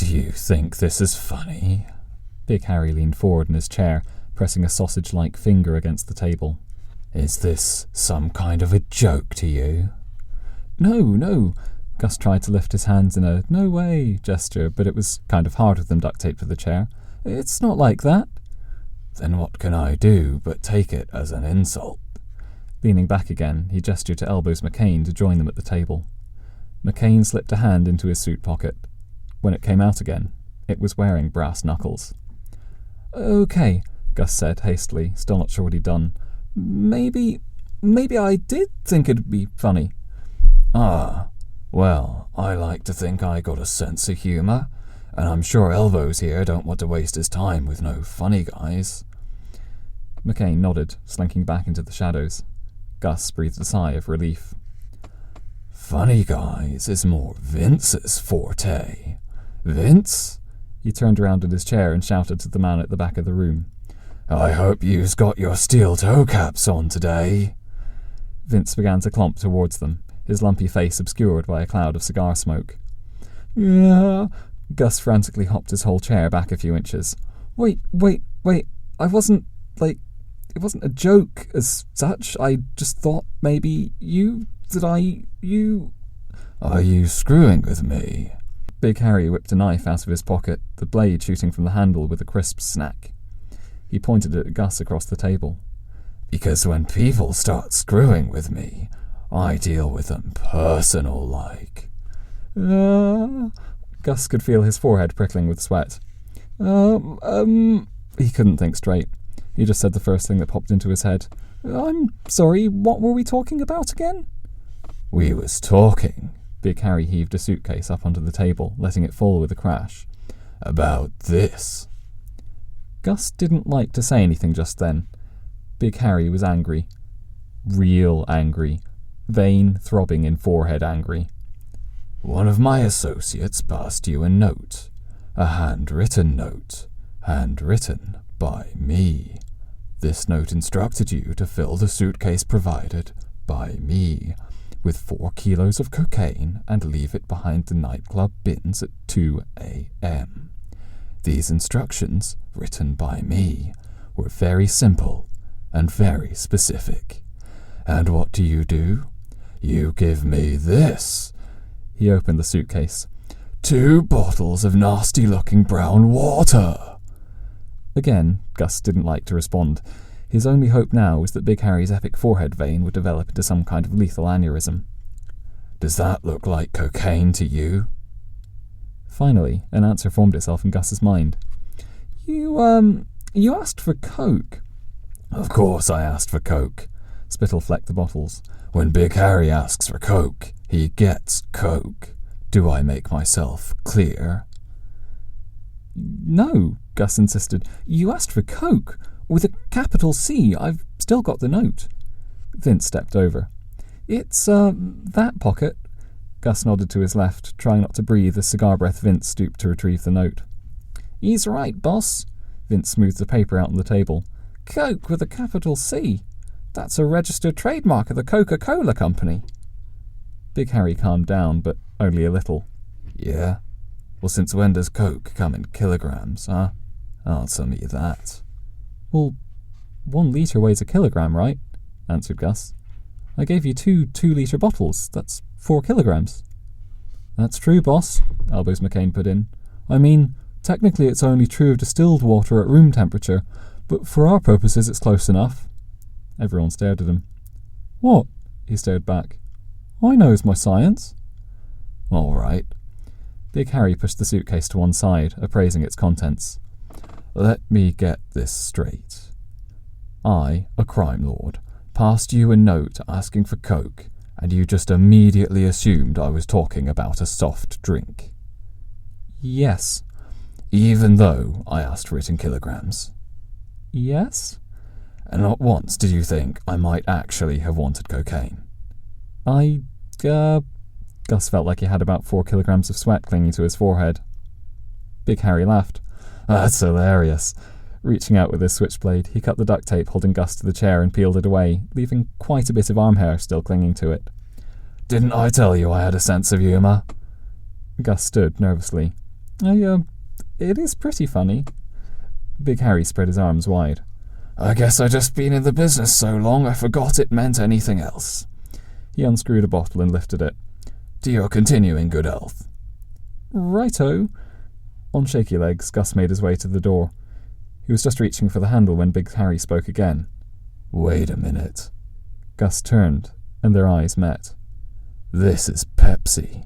Do you think this is funny? Big Harry leaned forward in his chair, pressing a sausage-like finger against the table. Is this some kind of a joke to you? No. Gus tried to lift his hands in a no way gesture, but it was kind of hard with them duct taped to the chair. It's not like that. Then what can I do but take it as an insult? Leaning back again, he gestured to Elbows McCain to join them at the table. McCain slipped a hand into his suit pocket. When it came out again, it was wearing brass knuckles. Okay, Gus said hastily, still not sure what he'd done. Maybe I did think it'd be funny. Ah, well, I like to think I got a sense of humour, and I'm sure Elbows here don't want to waste his time with no funny guys. McCain nodded, slinking back into the shadows. Gus breathed a sigh of relief. Funny guys is more Vince's forte. Vince? He turned around in his chair and shouted to the man at the back of the room. I hope you's got your steel toe caps on today. Vince began to clomp towards them, his lumpy face obscured by a cloud of cigar smoke. Yeah. Gus frantically hopped his whole chair back a few inches. Wait. I wasn't, it wasn't a joke as such. I just thought maybe you... Are you screwing with me? Big Harry whipped a knife out of his pocket, the blade shooting from the handle with a crisp snack. He pointed it at Gus across the table. Because when people start screwing with me, I deal with them personal-like. Gus could feel his forehead prickling with sweat. He couldn't think straight. He just said the first thing that popped into his head. I'm sorry, what were we talking about again? We was talking. Big Harry heaved a suitcase up onto the table, letting it fall with a crash. About this. Gus didn't like to say anything just then. Big Harry was angry. Real angry. Vein throbbing in forehead angry. One of my associates passed you a note. A handwritten note. Handwritten by me. This note instructed you to fill the suitcase provided by me with 4 kilos of cocaine and leave it behind the nightclub bins at 2 a.m. These instructions, written by me, were very simple and very specific. And what do? You give me this. He opened the suitcase. 2 bottles of nasty-looking brown water. Again, Gus didn't like to respond. His only hope now was that Big Harry's epic forehead vein would develop into some kind of lethal aneurysm. Does that look like cocaine to you? Finally, an answer formed itself in Gus's mind. You asked for coke. Of course I asked for coke. Spittle flecked the bottles. When Big Harry asks for coke, he gets coke. Do I make myself clear? No, Gus insisted. You asked for coke. With a capital C. I've still got the note. Vince stepped over. It's, that pocket. Gus nodded to his left, trying not to breathe as cigar-breath Vince stooped to retrieve the note. He's right, boss. Vince smoothed the paper out on the table. Coke with a capital C. That's a registered trademark of the Coca-Cola Company. Big Harry calmed down, but only a little. Yeah? Well, since when does Coke come in kilograms, huh? Answer me that. Well, 1 litre weighs a kilogram, right? Answered Gus. I gave you 2 2-litre bottles. That's 4 kilograms. That's true, boss, Elbows McCain put in. I mean, technically it's only true of distilled water at room temperature, but for our purposes it's close enough. Everyone stared at him. What? He stared back. I knows my science. All right. Big Harry pushed the suitcase to one side, appraising its contents. Let me get this straight. I, a crime lord, passed you a note asking for coke, and you just immediately assumed I was talking about a soft drink. Yes. Even though I asked for it in kilograms. Yes? And not once did you think I might actually have wanted cocaine. Gus felt like he had about 4 kilograms of sweat clinging to his forehead. Big Harry laughed. That's hilarious. Reaching out with his switchblade, he cut the duct tape holding Gus to the chair and peeled it away, leaving quite a bit of arm hair still clinging to it. Didn't I tell you I had a sense of humour? Gus stood nervously. It is pretty funny. Big Harry spread his arms wide. I guess I just been in the business so long I forgot it meant anything else. He unscrewed a bottle and lifted it. Do you continue in good health? Righto. On shaky legs, Gus made his way to the door. He was just reaching for the handle when Big Harry spoke again. Wait a minute. Gus turned, and their eyes met. This is Pepsi.